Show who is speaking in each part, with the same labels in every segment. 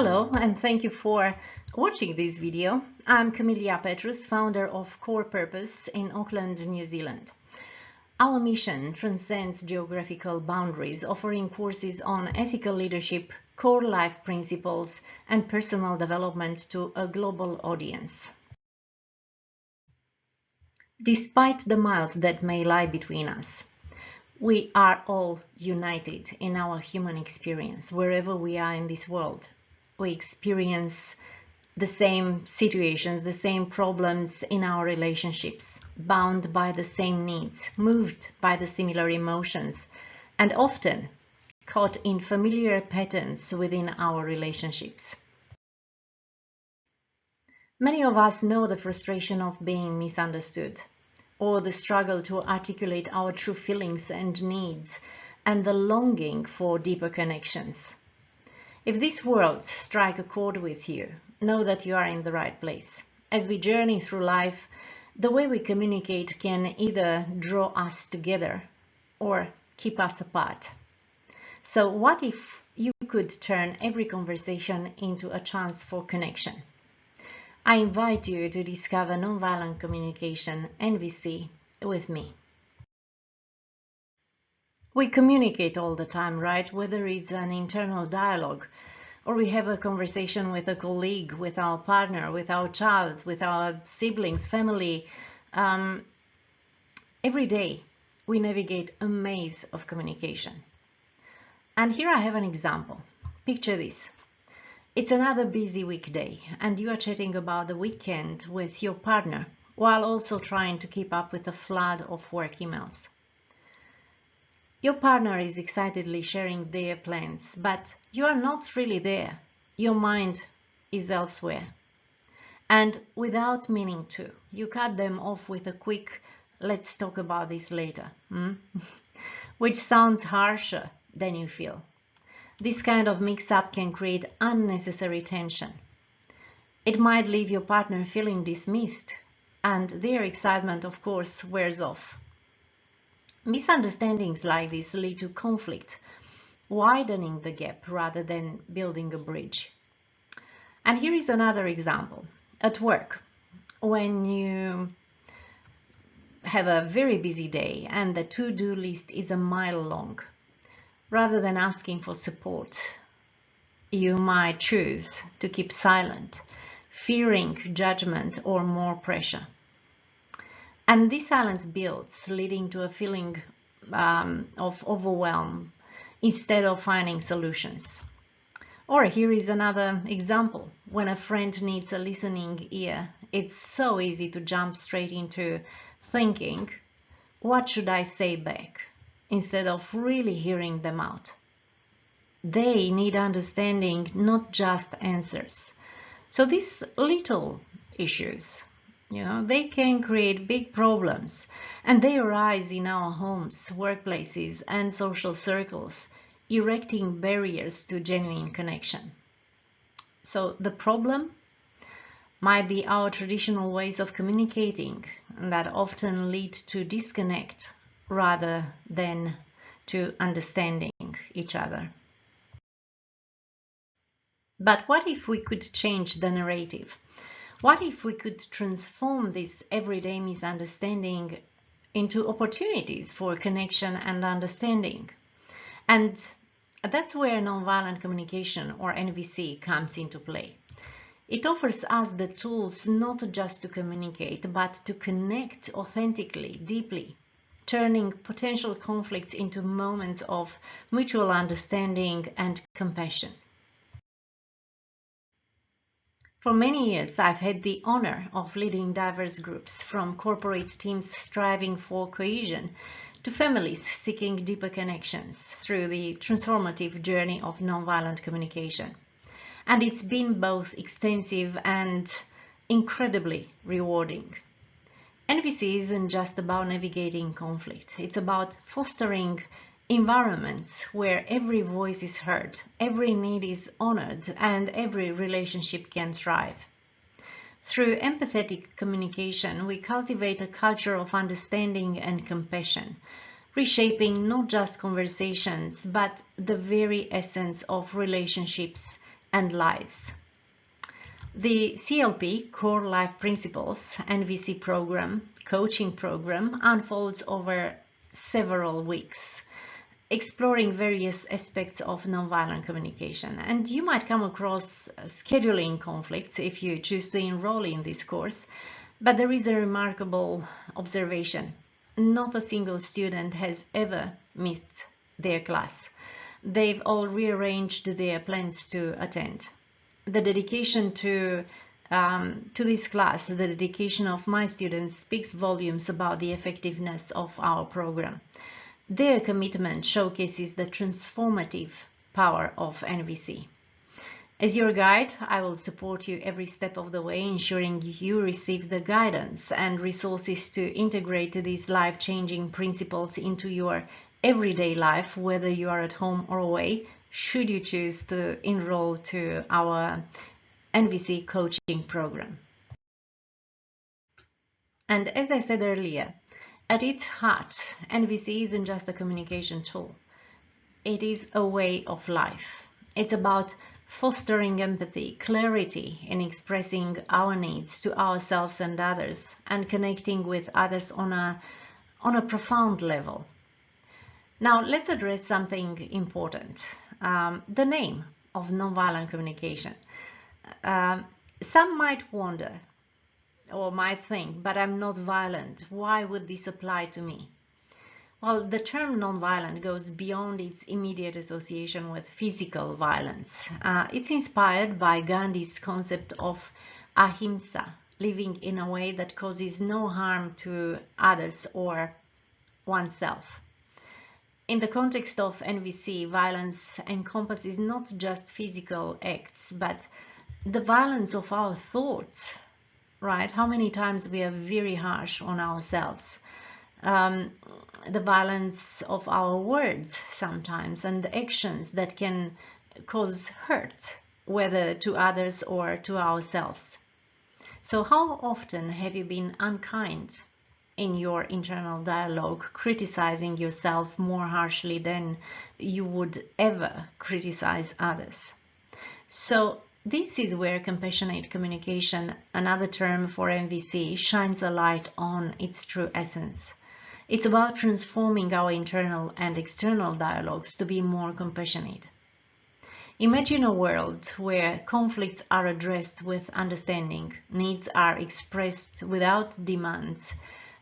Speaker 1: Hello, and thank you for watching this video. I'm Camelia, founder of Core Purpose in Auckland, New Zealand. Our mission transcends geographical boundaries, offering courses on ethical leadership, core life principles, and personal development to a global audience. Despite the miles that may lie between us, we are all united in our human experience, wherever we are in this world. We experience the same situations, the same problems in our relationships, bound by the same needs, moved by the similar emotions, and often caught in familiar patterns within our relationships. Many of us know the frustration of being misunderstood, or the struggle to articulate our true feelings and needs, and the longing for deeper connections. If these words strike a chord with you, know that you are in the right place. As we journey through life, the way we communicate can either draw us together or keep us apart. So what if you could turn every conversation into a chance for connection? I invite you to discover Nonviolent Communication, NVC, with me. We communicate all the time, right? Whether it's an internal dialogue or we have a conversation with a colleague, with our partner, with our child, with our siblings, family. Every day we navigate a maze of communication. And here I have an example. Picture this. It's another busy weekday and you are chatting about the weekend with your partner while also trying to keep up with the flood of work emails. Your partner is excitedly sharing their plans, but you are not really there. Your mind is elsewhere. And without meaning to, you cut them off with a quick, "let's talk about this later," which sounds harsher than you feel. This kind of mix-up can create unnecessary tension. It might leave your partner feeling dismissed, and their excitement, of course, wears off. Misunderstandings like this lead to conflict, widening the gap rather than building a bridge. And here is another example. At work, when you have a very busy day and the to-do list is a mile long, rather than asking for support, you might choose to keep silent, fearing judgment or more pressure. And this silence builds, leading to a feeling of overwhelm instead of finding solutions. Or here is another example. When a friend needs a listening ear, it's so easy to jump straight into thinking, "What should I say back?" instead of really hearing them out. They need understanding, not just answers. So these little issues, they can create big problems, and they arise in our homes, workplaces, and social circles, erecting barriers to genuine connection. So the problem might be our traditional ways of communicating that often lead to disconnect rather than to understanding each other. But what if we could change the narrative? What if we could transform this everyday misunderstanding into opportunities for connection and understanding? And that's where Nonviolent Communication, or NVC, comes into play. It offers us the tools not just to communicate, but to connect authentically, deeply, turning potential conflicts into moments of mutual understanding and compassion. For many years, I've had the honor of leading diverse groups, from corporate teams striving for cohesion to families seeking deeper connections through the transformative journey of nonviolent communication. And it's been both extensive and incredibly rewarding. NVC isn't just about navigating conflict. It's about fostering environments where every voice is heard, every need is honored, and every relationship can thrive. Through empathetic communication, we cultivate a culture of understanding and compassion, reshaping not just conversations, but the very essence of relationships and lives. The CLP, Core Life Principles, NVC program, coaching program, unfolds over several weeks, exploring various aspects of nonviolent communication. And you might come across scheduling conflicts if you choose to enroll in this course, but there is a remarkable observation. Not a single student has ever missed their class. They've all rearranged their plans to attend. The dedication to this class, the dedication of my students, speaks volumes about the effectiveness of our program. Their commitment showcases the transformative power of NVC. As your guide, I will support you every step of the way, ensuring you receive the guidance and resources to integrate these life-changing principles into your everyday life, whether you are at home or away, should you choose to enroll to our NVC coaching program. And as I said earlier, at its heart, NVC isn't just a communication tool. It is a way of life. It's about fostering empathy, clarity in expressing our needs to ourselves and others, and connecting with others on a profound level. Now, let's address something important. The name of nonviolent communication. Some might wonder or might think, but I'm not violent. Why would this apply to me? Well, the term nonviolent goes beyond its immediate association with physical violence. It's inspired by Gandhi's concept of ahimsa, living in a way that causes no harm to others or oneself. In the context of NVC, violence encompasses not just physical acts, but the violence of our thoughts, right? How many times we are very harsh on ourselves. The violence of our words sometimes, and the actions that can cause hurt, whether to others or to ourselves. So how often have you been unkind in your internal dialogue, criticizing yourself more harshly than you would ever criticize others? So this is where compassionate communication, another term for NVC, shines a light on its true essence. It's about transforming our internal and external dialogues to be more compassionate. Imagine a world where conflicts are addressed with understanding, needs are expressed without demands,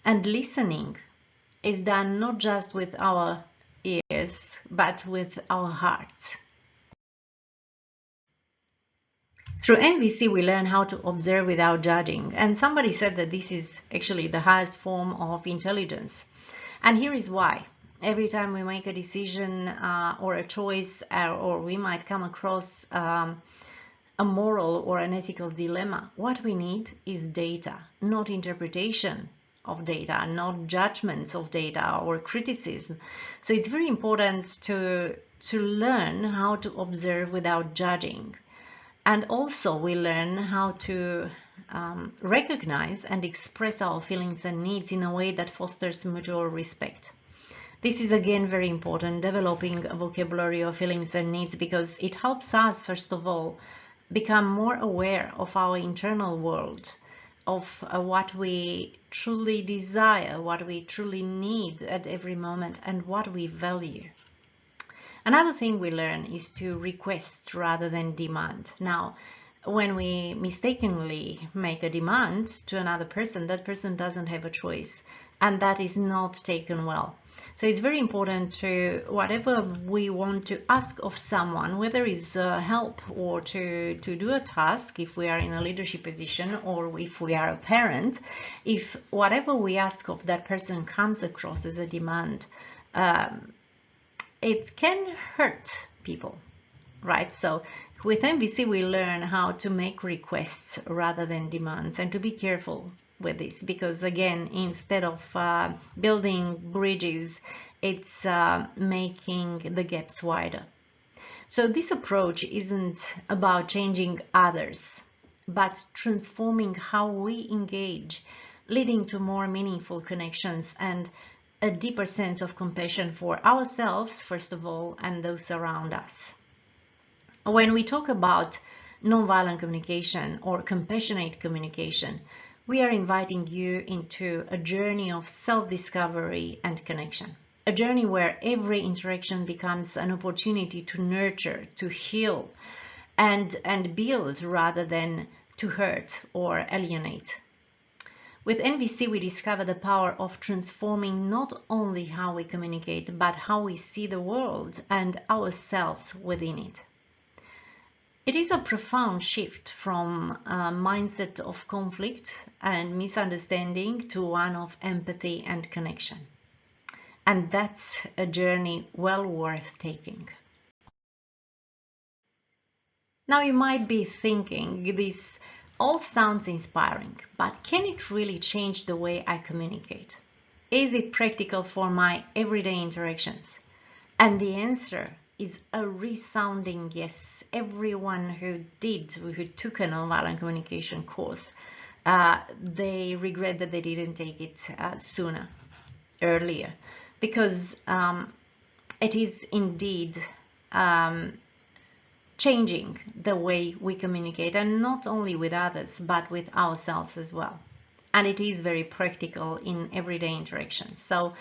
Speaker 1: and listening is done not just with our ears, but with our hearts. Through NVC, we learn how to observe without judging. And somebody said that this is actually the highest form of intelligence. And here is why. Every time we make a decision or a choice, or we might come across a moral or an ethical dilemma, what we need is data, not interpretation of data, not judgments of data or criticism. So it's very important to learn how to observe without judging. And also we learn how to recognize and express our feelings and needs in a way that fosters mutual respect. This is again very important, developing a vocabulary of feelings and needs, because it helps us, first of all, become more aware of our internal world, of what we truly desire, what we truly need at every moment, and what we value. Another thing we learn is to request rather than demand. Now, when we mistakenly make a demand to another person, that person doesn't have a choice, and that is not taken well. So it's very important to, whatever we want to ask of someone, whether it's help or to do a task, if we are in a leadership position or if we are a parent, if whatever we ask of that person comes across as a demand, it can hurt people, right? So with NVC, we learn how to make requests rather than demands, and to be careful with this, because again, instead of building bridges, it's making the gaps wider. So this approach isn't about changing others, but transforming how we engage, leading to more meaningful connections and a deeper sense of compassion for ourselves, first of all, and those around us. When we talk about nonviolent communication or compassionate communication, we are inviting you into a journey of self-discovery and connection. A journey where every interaction becomes an opportunity to nurture, to heal, and build rather than to hurt or alienate. With NVC, we discover the power of transforming not only how we communicate, but how we see the world and ourselves within it. It is a profound shift from a mindset of conflict and misunderstanding to one of empathy and connection. And that's a journey well worth taking. Now you might be thinking, this all sounds inspiring, but can it really change the way I communicate? Is it practical for my everyday interactions? And the answer is a resounding yes. Everyone who took a nonviolent communication course, they regret that they didn't take it earlier, because it is indeed changing the way we communicate, and not only with others, but with ourselves as well. And it is very practical in everyday interactions. So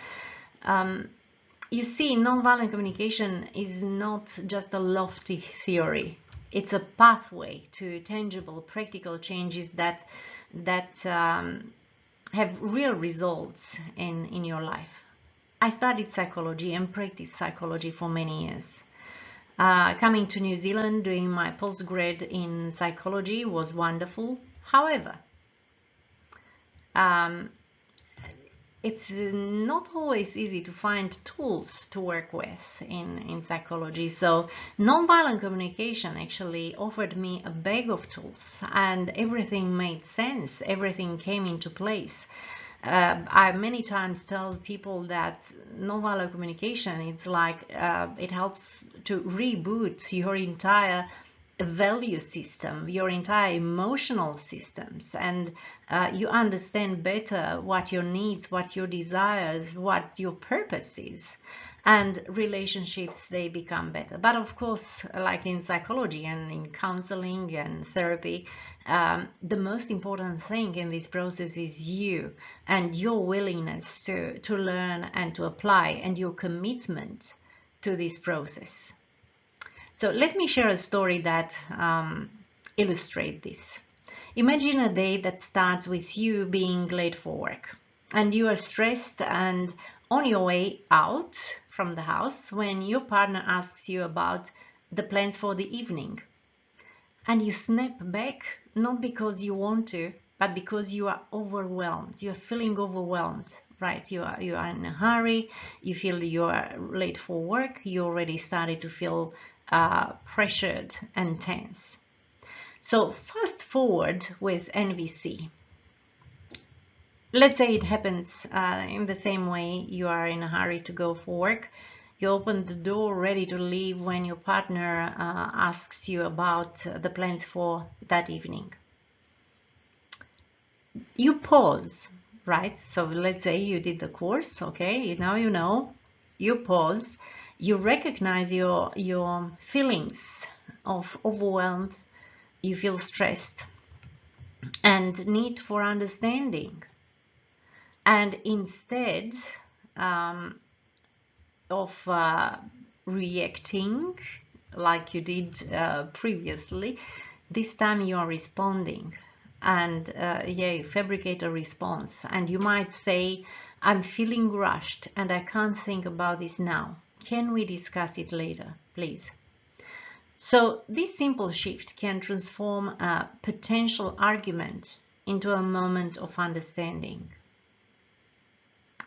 Speaker 1: you see, nonviolent communication is not just a lofty theory. It's a pathway to tangible, practical changes that have real results in your life. I studied psychology and practiced psychology for many years. Coming to New Zealand, doing my postgrad in psychology was wonderful. However, it's not always easy to find tools to work with in psychology. So nonviolent communication actually offered me a bag of tools, and everything made sense. Everything came into place. I many times tell people that nonviolent communication, it's like it helps to reboot your entire value system, your entire emotional systems, and you understand better what your needs, what your desires, what your purpose is, and relationships, they become better. But of course, like in psychology and in counseling and therapy, the most important thing in this process is you and your willingness to learn and to apply, and your commitment to this process. So let me share a story that illustrates this. Imagine a day that starts with you being late for work, and you are stressed and on your way out from the house when your partner asks you about the plans for the evening. And you snap back, not because you want to, but because you are overwhelmed. You're feeling overwhelmed, right? You are in a hurry. You feel you are late for work. You already started to feel pressured and tense. So fast forward with NVC. Let's say it happens in the same way. You are in a hurry to go for work. You open the door ready to leave when your partner asks you about the plans for that evening. You pause, right? So let's say you did the course, okay? Now you know. You pause. You recognize your feelings of overwhelmed. You feel stressed and need for understanding. And instead of reacting like you did previously, this time you are responding, and you fabricate a response, and you might say, I'm feeling rushed and I can't think about this now. Can we discuss it later, please? So this simple shift can transform a potential argument into a moment of understanding.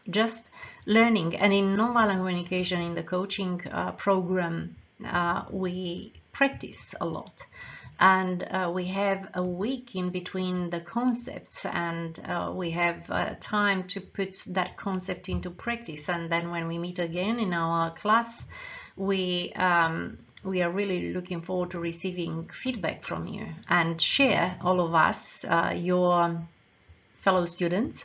Speaker 1: Just learning. And in nonviolent communication, in the coaching program, we practice a lot, and we have a week in between the concepts, and we have time to put that concept into practice. And then when we meet again in our class, we are really looking forward to receiving feedback from you, and share, all of us, your fellow students,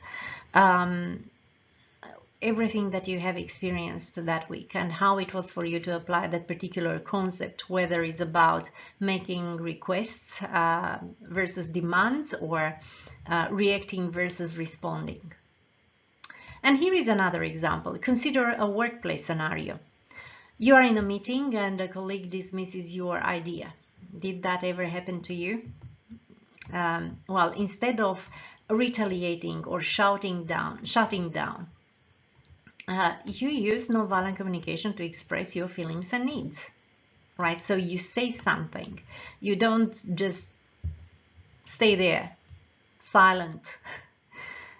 Speaker 1: everything that you have experienced that week and how it was for you to apply that particular concept, whether it's about making requests versus demands, or reacting versus responding. And here is another example. Consider a workplace scenario. You are in a meeting and a colleague dismisses your idea. Did that ever happen to you? Well, instead of retaliating or shutting down, you use nonviolent communication to express your feelings and needs, right? So you say something. You don't just stay there silent.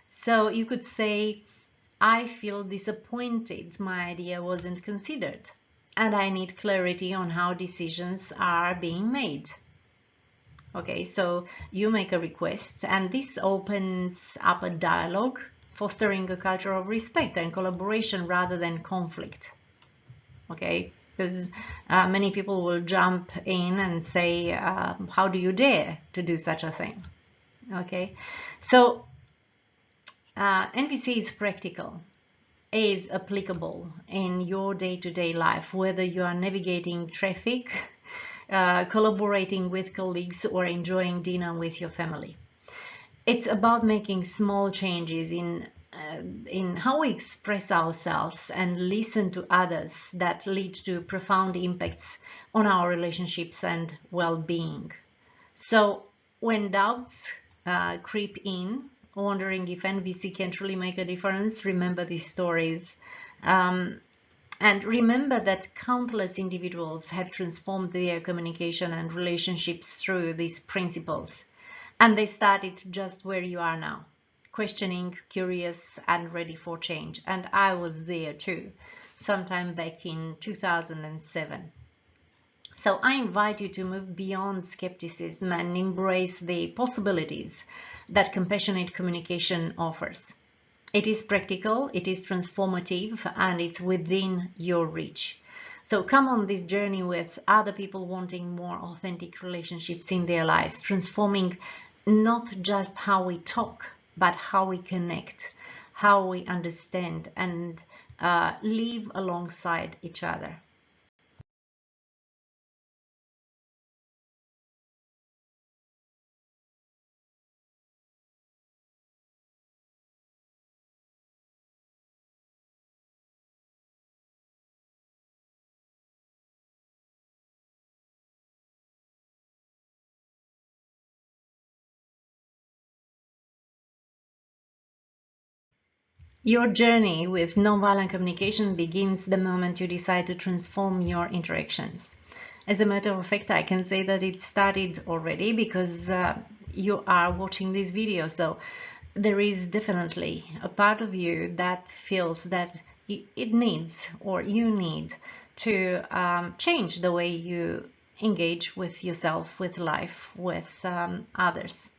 Speaker 1: So you could say, I feel disappointed my idea wasn't considered, and I need clarity on how decisions are being made. Okay, so you make a request, and this opens up a dialogue, fostering a culture of respect and collaboration rather than conflict. Okay, because many people will jump in and say, how do you dare to do such a thing? Okay, so NVC is practical, is applicable in your day-to-day life, whether you are navigating traffic, collaborating with colleagues, or enjoying dinner with your family. It's about making small changes in how we express ourselves and listen to others that lead to profound impacts on our relationships and well-being. So when doubts creep in, wondering if NVC can truly make a difference, remember these stories. And remember that countless individuals have transformed their communication and relationships through these principles. And they started just where you are now, questioning, curious, and ready for change. And I was there too, sometime back in 2007. So I invite you to move beyond skepticism and embrace the possibilities that compassionate communication offers. It is practical, it is transformative, and it's within your reach. So come on this journey with other people wanting more authentic relationships in their lives, transforming not just how we talk, but how we connect, how we understand, and live alongside each other. Your journey with nonviolent communication begins the moment you decide to transform your interactions. As a matter of fact, I can say that it started already because you are watching this video. So there is definitely a part of you that feels that it needs, or you need, to change the way you engage with yourself, with life, with others.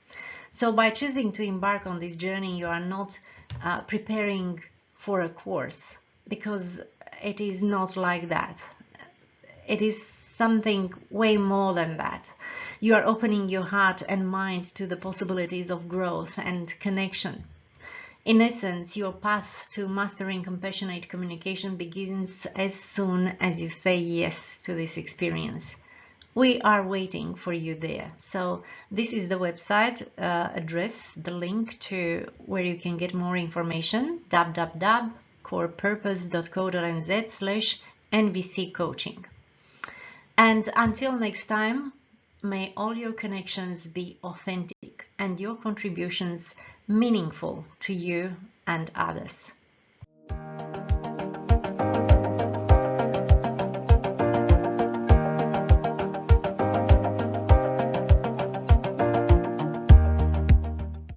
Speaker 1: So by choosing to embark on this journey, you are not preparing for a course, because it is not like that. It is something way more than that. You are opening your heart and mind to the possibilities of growth and connection. In essence, your path to mastering compassionate communication begins as soon as you say yes to this experience. We are waiting for you there. So this is the website address, the link to where you can get more information, www.corepurpose.co.nz/NVC coaching. And until next time, may all your connections be authentic and your contributions meaningful to you and others.